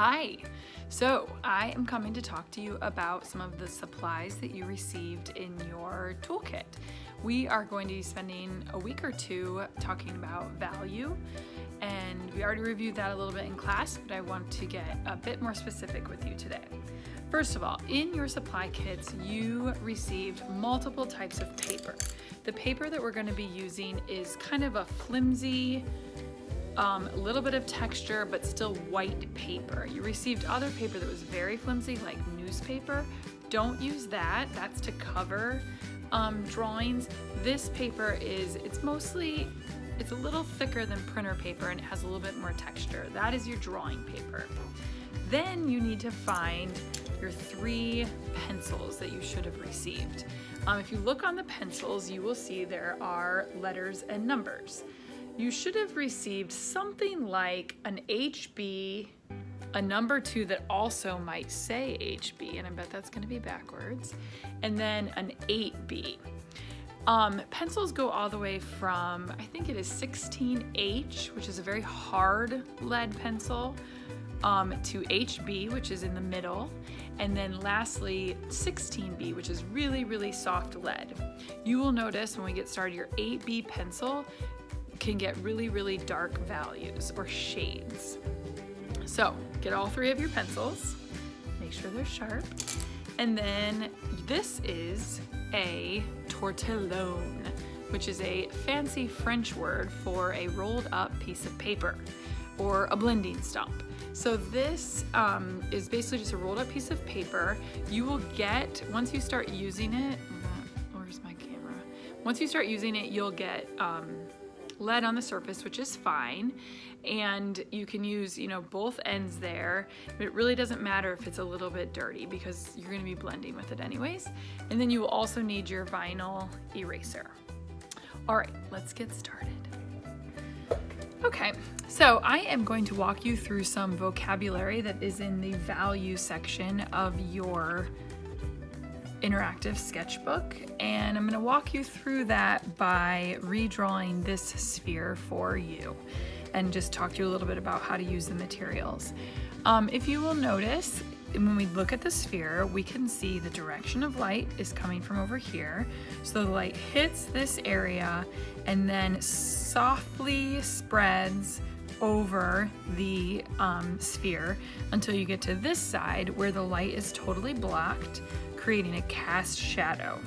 Hi! So I am coming to talk to you about some of the supplies that you received in your toolkit. We are going to be spending a week or two talking about value, and we already reviewed that a little bit in class, but I want to get a bit more specific with you today. First of all, in your supply kits, you received multiple types of paper. The paper that we're going to be using is kind of a flimsy, a little bit of texture, but still white paper. You received other paper that was very flimsy, like newspaper. Don't use that. That's to cover drawings. This paper it's a little thicker than printer paper and it has a little bit more texture. That is your drawing paper. Then you need to find your 3 pencils that you should have received. If you look on the pencils, you will see there are letters and numbers. You should have received something like an HB, a number 2 that also might say HB, and I bet that's going to be backwards, and then an 8B. Pencils go all the way from, I think it is 16H, which is a very hard lead pencil, to HB, which is in the middle, and then lastly 16B, which is really, really soft lead. You will notice when we get started, your 8B pencil can get really, really dark values or shades. So get all 3 of your pencils, make sure they're sharp, and then this is a tortillon, which is a fancy French word for a rolled up piece of paper or a blending stump. So this is basically just a rolled up piece of paper. You will get, once you start using it, where's my camera? Once you start using it, you'll get lead on the surface, which is fine, and you can use both ends there, but it really doesn't matter if it's a little bit dirty because you're going to be blending with it anyways. And then you will also need your vinyl eraser. All right, let's get started. Okay, so I am going to walk you through some vocabulary that is in the value section of your interactive sketchbook, and I'm going to walk you through that by redrawing this sphere for you and just talk to you a little bit about how to use the materials. If you will notice, when we look at the sphere, we can see the direction of light is coming from over here. So the light hits this area and then softly spreads over the sphere until you get to this side where the light is totally blocked, creating a cast shadow.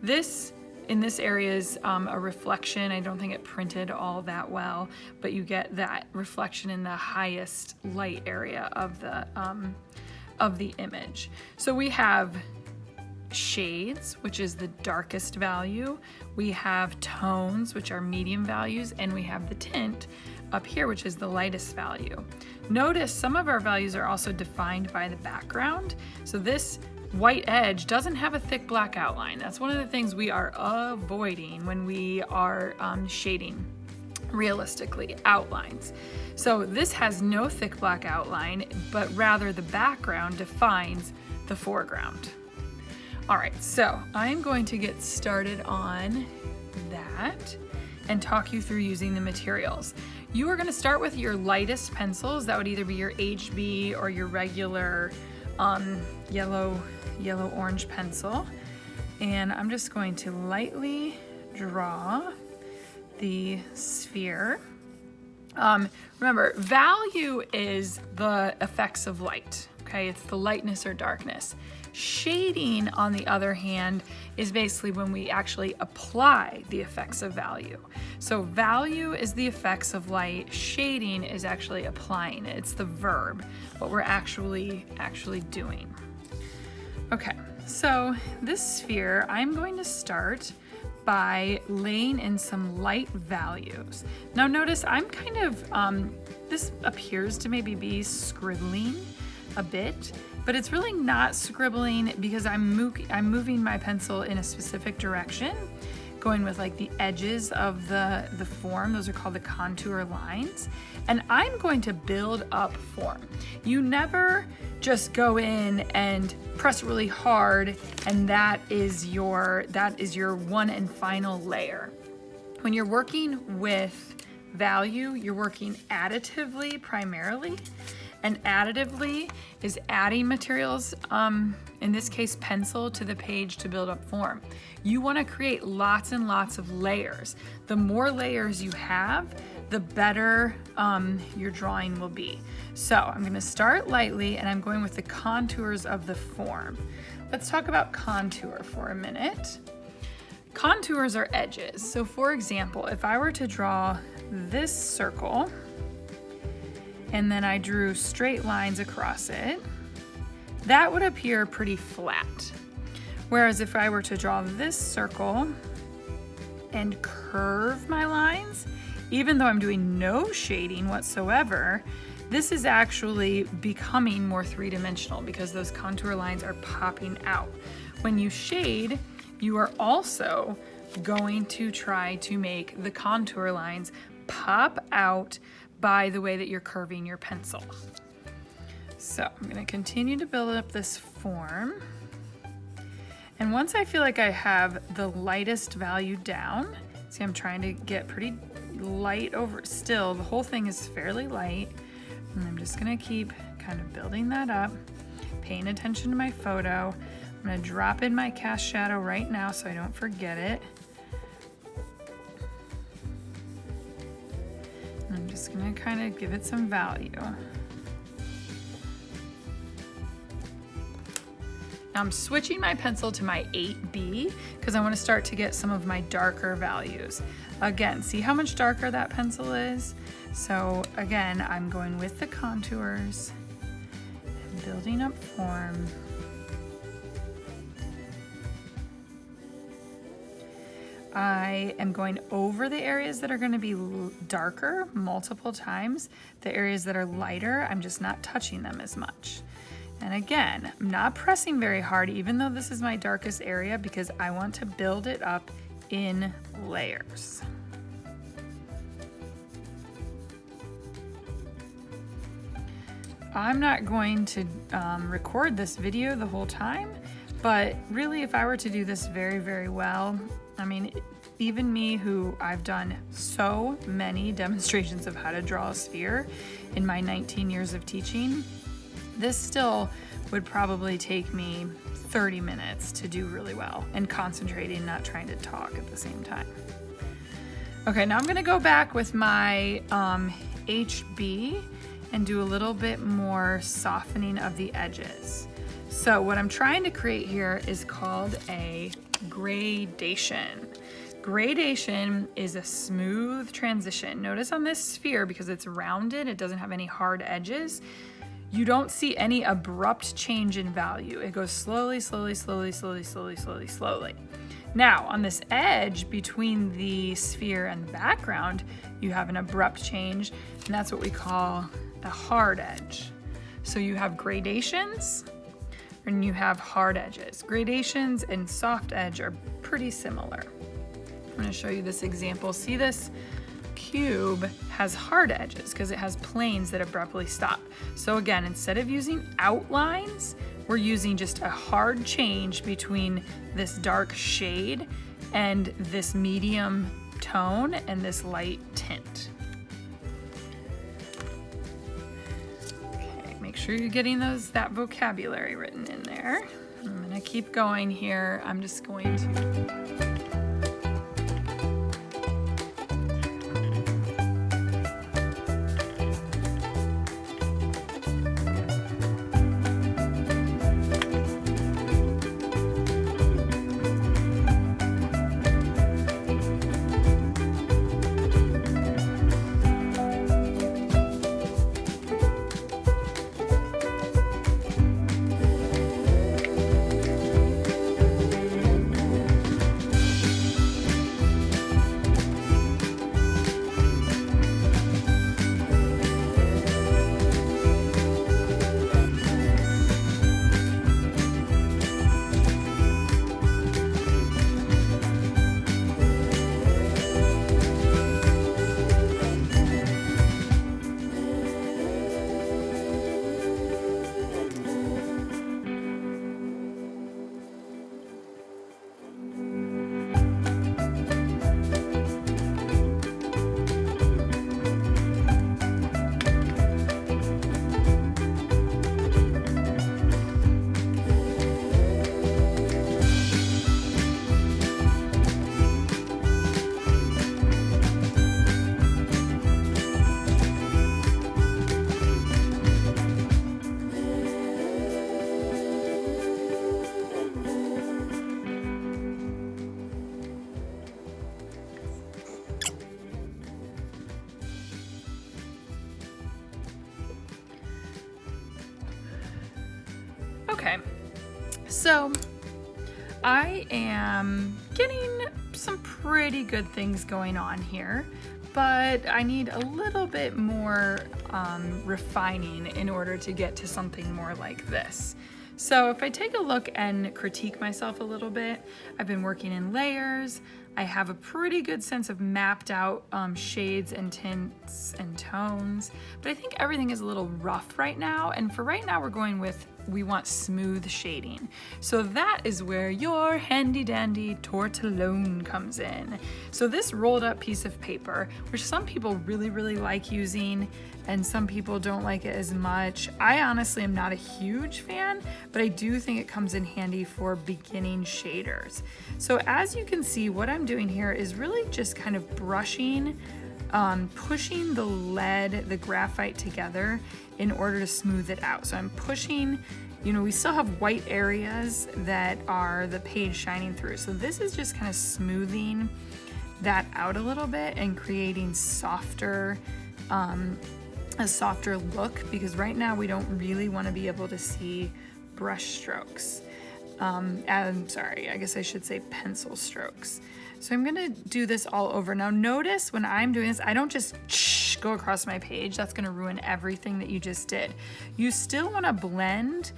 This in this area is a reflection. I don't think it printed all that well, but you get that reflection in the highest light area of the image. So we have shades, which is the darkest value. We have tones, which are medium values, and we have the tint up here, which is the lightest value. Notice some of our values are also defined by the background. So this white edge doesn't have a thick black outline. That's one of the things we are avoiding when we are shading realistically outlines. So this has no thick black outline, but rather the background defines the foreground. All right, so I'm going to get started on that and talk you through using the materials. You are going to start with your lightest pencils. That would either be your HB or your regular yellow-orange pencil. And I'm just going to lightly draw the sphere. Remember, value is the effects of light, okay? It's the lightness or darkness. Shading, on the other hand, is basically when we actually apply the effects of value. So value is the effects of light, shading is actually applying it. It's the verb, what we're actually doing. Okay, so this sphere, I'm going to start by laying in some light values. Now notice I'm kind of, this appears to maybe be scribbling a bit, but it's really not scribbling because I'm moving my pencil in a specific direction, going with like the edges of the form. Those are called the contour lines. And I'm going to build up form. You never just go in and press really hard and that is your one and final layer. When you're working with value, you're working additively primarily, And additively is adding materials, in this case pencil, to the page to build up form. You want to create lots and lots of layers. The more layers you have, the better your drawing will be. So I'm going to start lightly, and I'm going with the contours of the form. Let's talk about contour for a minute. Contours are edges. So for example, if I were to draw this circle, and then I drew straight lines across it, that would appear pretty flat. Whereas if I were to draw this circle and curve my lines, even though I'm doing no shading whatsoever, this is actually becoming more three-dimensional because those contour lines are popping out. When you shade, you are also going to try to make the contour lines pop out by the way that you're curving your pencil. So I'm going to continue to build up this form. And once I feel like I have the lightest value down, see, I'm trying to get pretty light over, still the whole thing is fairly light, and I'm just going to keep kind of building that up, paying attention to my photo. I'm going to drop in my cast shadow right now so I don't forget it. I'm just going to kind of give it some value. Now I'm switching my pencil to my 8B because I want to start to get some of my darker values. Again, see how much darker that pencil is? So again, I'm going with the contours, building up form. I am going over the areas that are going to be darker multiple times. The areas that are lighter, I'm just not touching them as much. And again, I'm not pressing very hard, even though this is my darkest area, because I want to build it up in layers. I'm not going to record this video the whole time, but really if I were to do this very, very well, I mean, even me, who I've done so many demonstrations of how to draw a sphere in my 19 years of teaching, this still would probably take me 30 minutes to do really well and concentrating, not trying to talk at the same time. Okay, now I'm gonna go back with my HB and do a little bit more softening of the edges. So what I'm trying to create here is called a gradation. Gradation is a smooth transition. Notice on this sphere, because it's rounded, it doesn't have any hard edges, you don't see any abrupt change in value. It goes slowly, slowly, slowly, slowly, slowly, slowly, slowly. Now, on this edge between the sphere and the background, you have an abrupt change, and that's what we call a hard edge. So you have gradations, and you have hard edges. Gradations and soft edge are pretty similar. I'm going to show you this example. See, this cube has hard edges because it has planes that abruptly stop. So again, instead of using outlines, we're using just a hard change between this dark shade and this medium tone and this light tint. Okay, make sure you're getting that vocabulary written in there. I'm gonna keep going here. I'm just going to So I am getting some pretty good things going on here, but I need a little bit more refining in order to get to something more like this. So if I take a look and critique myself a little bit, I've been working in layers. I have a pretty good sense of mapped out shades and tints and tones, but I think everything is a little rough right now. And for right now, we're going with, we want smooth shading. So that is where your handy dandy Tortolone comes in. So this rolled up piece of paper, which some people really, really like using, and some people don't like it as much. I honestly am not a huge fan, but I do think it comes in handy for beginning shaders. So as you can see, what I'm doing here is really just kind of brushing, pushing the lead, the graphite together in order to smooth it out. So I'm pushing, you know, we still have white areas that are the page shining through. So this is just kind of smoothing that out a little bit and creating softer, a softer look, because right now we don't really want to be able to see brush strokes. I'm sorry, I guess I should say pencil strokes. So I'm gonna do this all over. Now notice when I'm doing this, I don't just go across my page. That's gonna ruin everything that you just did. You still wanna blend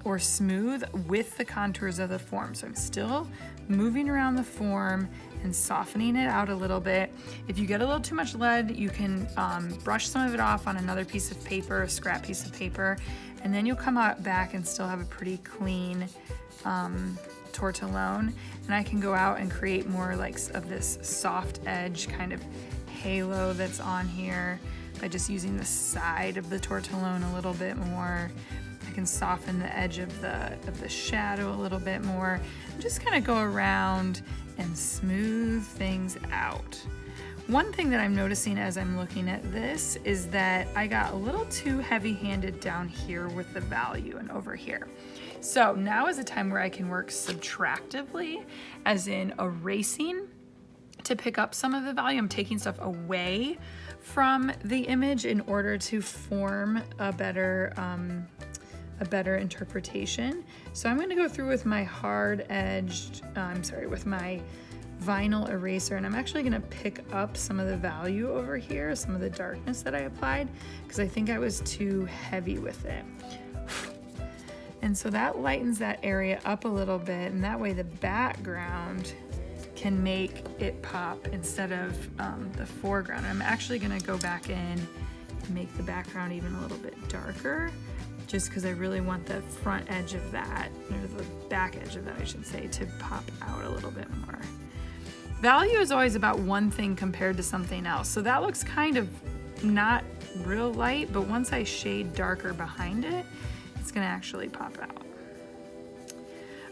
or smooth with the contours of the form. So I'm still moving around the form and softening it out a little bit. If you get a little too much lead, you can brush some of it off on another piece of paper, a scrap piece of paper, and then you'll come out back and still have a pretty clean Tortolone. And I can go out and create more like of this soft edge kind of halo that's on here by just using the side of the Tortolone a little bit more. I can soften the edge of the shadow a little bit more. Just kind of go around and smooth things out. One thing that I'm noticing as I'm looking at this is that I got a little too heavy-handed down here with the value and over here. So now is a time where I can work subtractively, as in erasing to pick up some of the value. I'm taking stuff away from the image in order to form a better interpretation. So I'm going to go through with my with my vinyl eraser, and I'm actually going to pick up some of the value over here, some of the darkness that I applied, because I think I was too heavy with it. And so that lightens that area up a little bit, and that way the background can make it pop instead of the foreground. I'm actually going to go back in and make the background even a little bit darker, just because I really want the front edge of that, or the back edge of that, I should say, to pop out a little bit more. Value is always about one thing compared to something else. So that looks kind of not real light, but once I shade darker behind it, it's gonna actually pop out.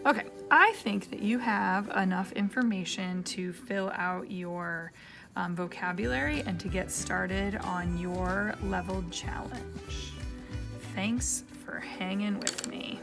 Okay, I think that you have enough information to fill out your vocabulary and to get started on your leveled challenge. Thanks for hanging with me.